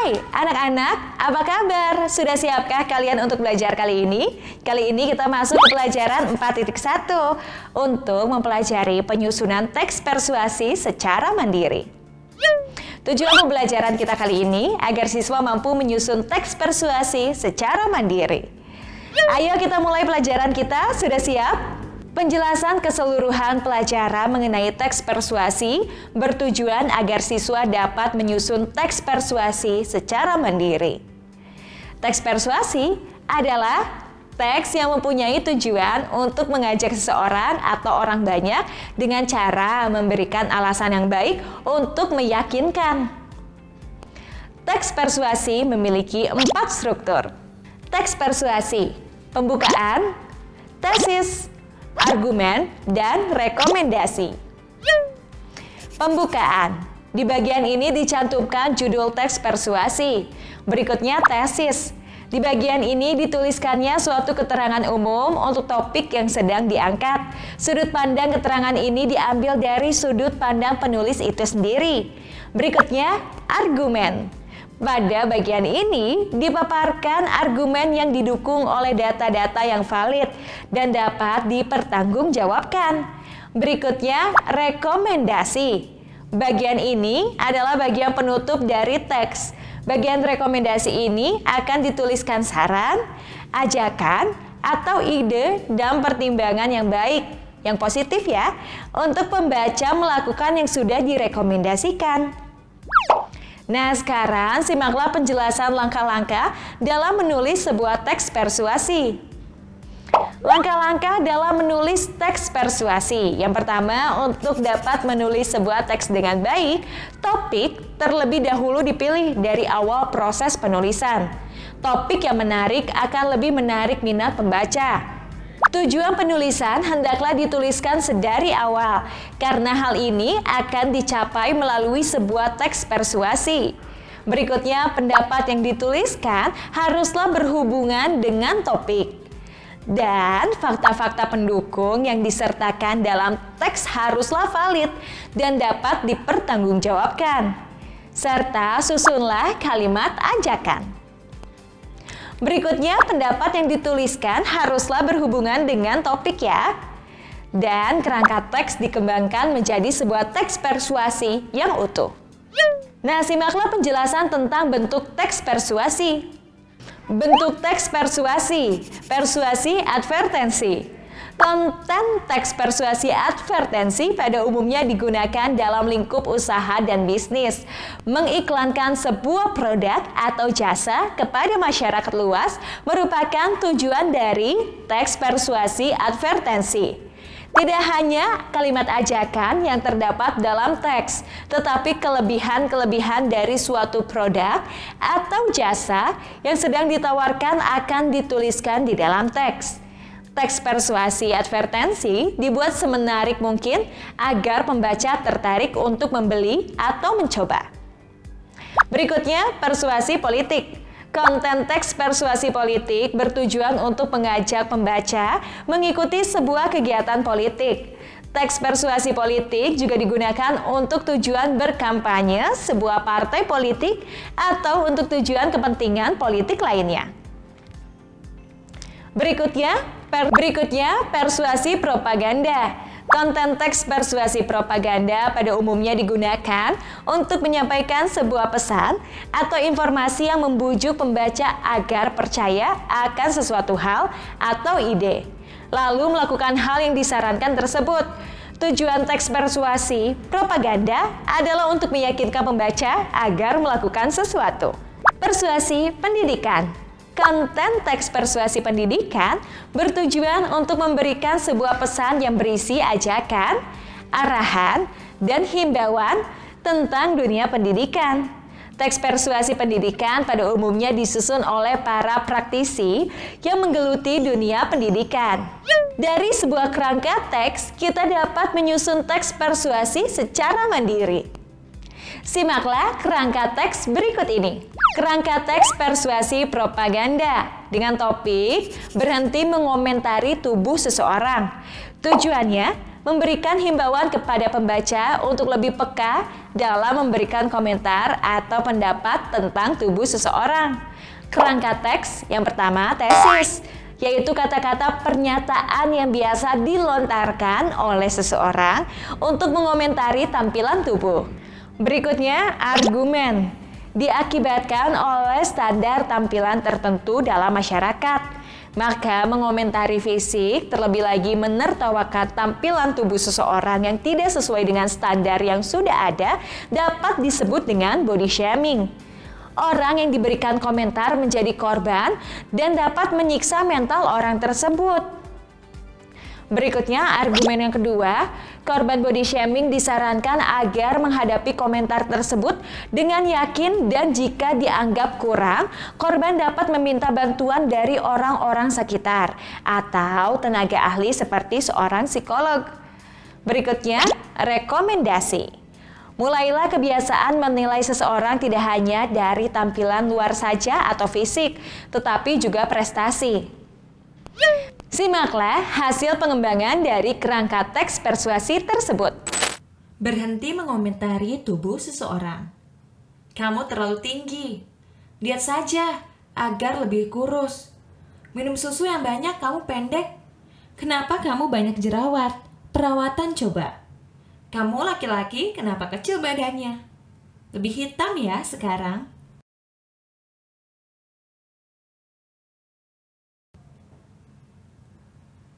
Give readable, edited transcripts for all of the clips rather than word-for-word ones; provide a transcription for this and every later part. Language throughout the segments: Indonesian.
Hai anak-anak, apa kabar? Sudah siapkah kalian untuk belajar kali ini? Kali ini kita masuk ke pelajaran 4.1 untuk mempelajari penyusunan teks persuasi secara mandiri. Tujuan pembelajaran kita kali ini agar siswa mampu menyusun teks persuasi secara mandiri. Ayo kita mulai pelajaran kita, sudah siap? Penjelasan keseluruhan pelajaran mengenai teks persuasi bertujuan agar siswa dapat menyusun teks persuasi secara mandiri. Teks persuasi adalah teks yang mempunyai tujuan untuk mengajak seseorang atau orang banyak dengan cara memberikan alasan yang baik untuk meyakinkan. Teks persuasi memiliki 4 struktur. Teks persuasi, pembukaan, tesis, argumen, dan rekomendasi. Pembukaan. Di bagian ini dicantumkan judul teks persuasi. Berikutnya tesis. Di bagian ini dituliskannya suatu keterangan umum untuk topik yang sedang diangkat. Sudut pandang keterangan ini diambil dari sudut pandang penulis itu sendiri. Berikutnya argumen. Pada bagian ini dipaparkan argumen yang didukung oleh data-data yang valid dan dapat dipertanggungjawabkan. Berikutnya, rekomendasi. Bagian ini adalah bagian penutup dari teks. Bagian rekomendasi ini akan dituliskan saran, ajakan, atau ide dan pertimbangan yang baik, yang positif ya, untuk pembaca melakukan yang sudah direkomendasikan. Nah, sekarang simaklah penjelasan langkah-langkah dalam menulis sebuah teks persuasi. Langkah-langkah dalam menulis teks persuasi. Yang pertama, untuk dapat menulis sebuah teks dengan baik, topik terlebih dahulu dipilih dari awal proses penulisan. Topik yang menarik akan lebih menarik minat pembaca. Tujuan penulisan hendaklah dituliskan sedari awal, karena hal ini akan dicapai melalui sebuah teks persuasi. Berikutnya, pendapat yang dituliskan haruslah berhubungan dengan topik. Dan fakta-fakta pendukung yang disertakan dalam teks haruslah valid dan dapat dipertanggungjawabkan. Serta susunlah kalimat ajakan. Berikutnya, pendapat yang dituliskan haruslah berhubungan dengan topik ya. Dan kerangka teks dikembangkan menjadi sebuah teks persuasi yang utuh. Nah, simaklah penjelasan tentang bentuk teks persuasi. Bentuk teks persuasi, persuasi advertensi. Konten teks persuasi advertensi pada umumnya digunakan dalam lingkup usaha dan bisnis. Mengiklankan sebuah produk atau jasa kepada masyarakat luas merupakan tujuan dari teks persuasi advertensi. Tidak hanya kalimat ajakan yang terdapat dalam teks, tetapi kelebihan-kelebihan dari suatu produk atau jasa yang sedang ditawarkan akan dituliskan di dalam teks. Teks persuasi advertensi dibuat semenarik mungkin agar pembaca tertarik untuk membeli atau mencoba. Berikutnya, persuasi politik. Konten teks persuasi politik bertujuan untuk mengajak pembaca mengikuti sebuah kegiatan politik. Teks persuasi politik juga digunakan untuk tujuan berkampanye sebuah partai politik atau untuk tujuan kepentingan politik lainnya. Berikutnya, persuasi propaganda. Konten teks persuasi propaganda pada umumnya digunakan untuk menyampaikan sebuah pesan atau informasi yang membujuk pembaca agar percaya akan sesuatu hal atau ide, lalu melakukan hal yang disarankan tersebut. Tujuan teks persuasi propaganda adalah untuk meyakinkan pembaca agar melakukan sesuatu. Persuasi pendidikan. Konten teks persuasi pendidikan bertujuan untuk memberikan sebuah pesan yang berisi ajakan, arahan, dan himbauan tentang dunia pendidikan. Teks persuasi pendidikan pada umumnya disusun oleh para praktisi yang menggeluti dunia pendidikan. Dari sebuah kerangka teks, kita dapat menyusun teks persuasi secara mandiri. Simaklah kerangka teks berikut ini. Kerangka teks persuasi propaganda dengan topik berhenti mengomentari tubuh seseorang. Tujuannya memberikan himbauan kepada pembaca untuk lebih peka dalam memberikan komentar atau pendapat tentang tubuh seseorang. Kerangka teks yang pertama, tesis, yaitu kata-kata pernyataan yang biasa dilontarkan oleh seseorang untuk mengomentari tampilan tubuh. Berikutnya, argumen, diakibatkan oleh standar tampilan tertentu dalam masyarakat. Maka mengomentari fisik, terlebih lagi menertawakan tampilan tubuh seseorang yang tidak sesuai dengan standar yang sudah ada, dapat disebut dengan body shaming. Orang yang diberikan komentar menjadi korban dan dapat menyiksa mental orang tersebut. Berikutnya, argumen yang kedua, korban body shaming disarankan agar menghadapi komentar tersebut dengan yakin dan jika dianggap kurang, korban dapat meminta bantuan dari orang-orang sekitar atau tenaga ahli seperti seorang psikolog. Berikutnya, rekomendasi. Mulailah kebiasaan menilai seseorang tidak hanya dari tampilan luar saja atau fisik, tetapi juga prestasi. Simaklah hasil pengembangan dari kerangka teks persuasi tersebut. Berhenti mengomentari tubuh seseorang. Kamu terlalu tinggi. Lihat saja agar lebih kurus. Minum susu yang banyak, kamu pendek. Kenapa kamu banyak jerawat? Perawatan coba. Kamu laki-laki, kenapa kecil badannya? Lebih hitam ya sekarang.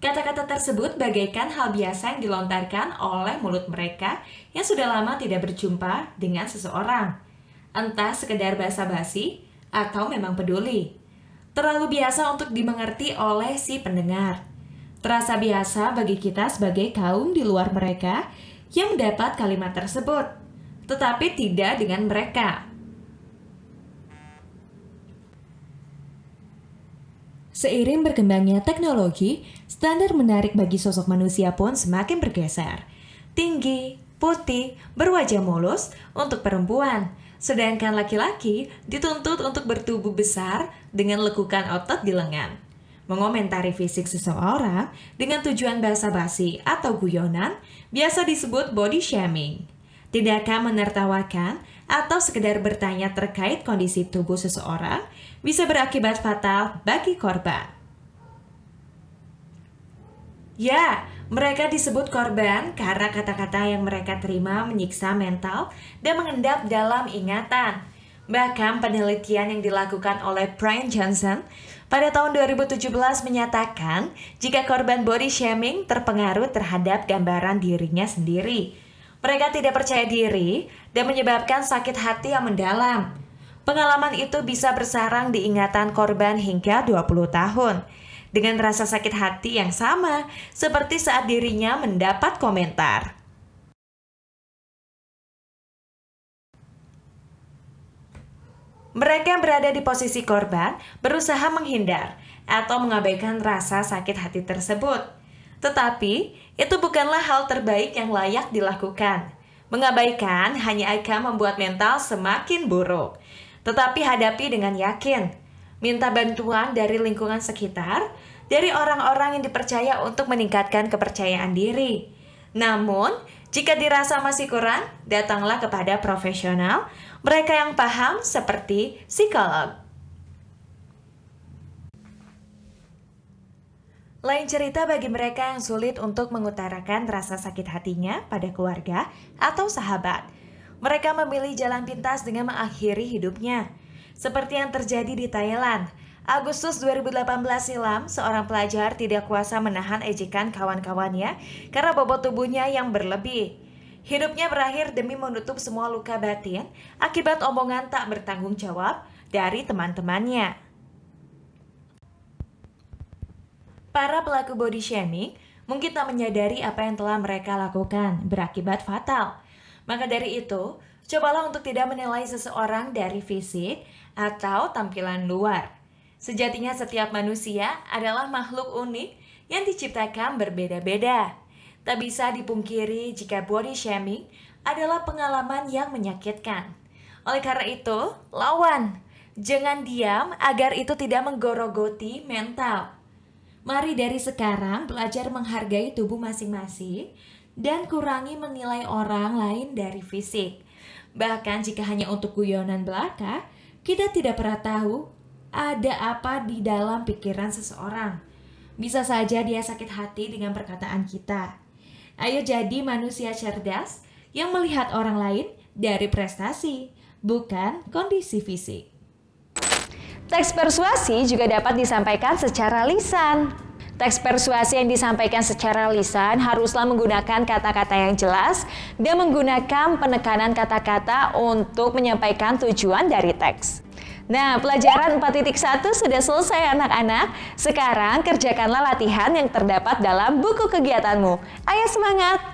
Kata-kata tersebut bagaikan hal biasa yang dilontarkan oleh mulut mereka yang sudah lama tidak berjumpa dengan seseorang. Entah sekedar basa-basi atau memang peduli. Terlalu biasa untuk dimengerti oleh si pendengar. Terasa biasa bagi kita sebagai kaum di luar mereka yang mendapat kalimat tersebut, tetapi tidak dengan mereka. Seiring berkembangnya teknologi, standar menarik bagi sosok manusia pun semakin bergeser. Tinggi, putih, berwajah mulus untuk perempuan, sedangkan laki-laki dituntut untuk bertubuh besar dengan lekukan otot di lengan. Mengomentari fisik seseorang dengan tujuan basa-basi atau guyonan biasa disebut body shaming. Tindakan menertawakan atau sekedar bertanya terkait kondisi tubuh seseorang bisa berakibat fatal bagi korban. Ya, mereka disebut korban karena kata-kata yang mereka terima menyiksa mental dan mengendap dalam ingatan. Bahkan penelitian yang dilakukan oleh Brian Johnson pada tahun 2017 menyatakan jika korban body shaming terpengaruh terhadap gambaran dirinya sendiri. Mereka tidak percaya diri dan menyebabkan sakit hati yang mendalam. Pengalaman itu bisa bersarang di ingatan korban hingga 20 tahun. Dengan rasa sakit hati yang sama seperti saat dirinya mendapat komentar. Mereka yang berada di posisi korban berusaha menghindar atau mengabaikan rasa sakit hati tersebut. Tetapi, itu bukanlah hal terbaik yang layak dilakukan. Mengabaikan hanya akan membuat mental semakin buruk. Tetapi hadapi dengan yakin. Minta bantuan dari lingkungan sekitar, dari orang-orang yang dipercaya untuk meningkatkan kepercayaan diri. Namun, jika dirasa masih kurang, datanglah kepada profesional, mereka yang paham seperti psikolog. Lain cerita bagi mereka yang sulit untuk mengutarakan rasa sakit hatinya pada keluarga atau sahabat. Mereka memilih jalan pintas dengan mengakhiri hidupnya. Seperti yang terjadi di Thailand. Agustus 2018 silam, seorang pelajar tidak kuasa menahan ejekan kawan-kawannya karena bobot tubuhnya yang berlebih. Hidupnya berakhir demi menutup semua luka batin akibat omongan tak bertanggung jawab dari teman-temannya. Para pelaku body shaming mungkin tak menyadari apa yang telah mereka lakukan berakibat fatal. Maka dari itu, cobalah untuk tidak menilai seseorang dari fisik atau tampilan luar. Sejatinya setiap manusia adalah makhluk unik yang diciptakan berbeda-beda. Tak bisa dipungkiri jika body shaming adalah pengalaman yang menyakitkan. Oleh karena itu, lawan. Jangan diam agar itu tidak menggerogoti mental. Mari dari sekarang belajar menghargai tubuh masing-masing dan kurangi menilai orang lain dari fisik. Bahkan jika hanya untuk guyonan belaka, kita tidak pernah tahu ada apa di dalam pikiran seseorang. Bisa saja dia sakit hati dengan perkataan kita. Ayo jadi manusia cerdas yang melihat orang lain dari prestasi, bukan kondisi fisik. Teks persuasi juga dapat disampaikan secara lisan. Teks persuasi yang disampaikan secara lisan haruslah menggunakan kata-kata yang jelas dan menggunakan penekanan kata-kata untuk menyampaikan tujuan dari teks. Nah, pelajaran 4.1 sudah selesai anak-anak. Sekarang kerjakanlah latihan yang terdapat dalam buku kegiatanmu. Ayo semangat!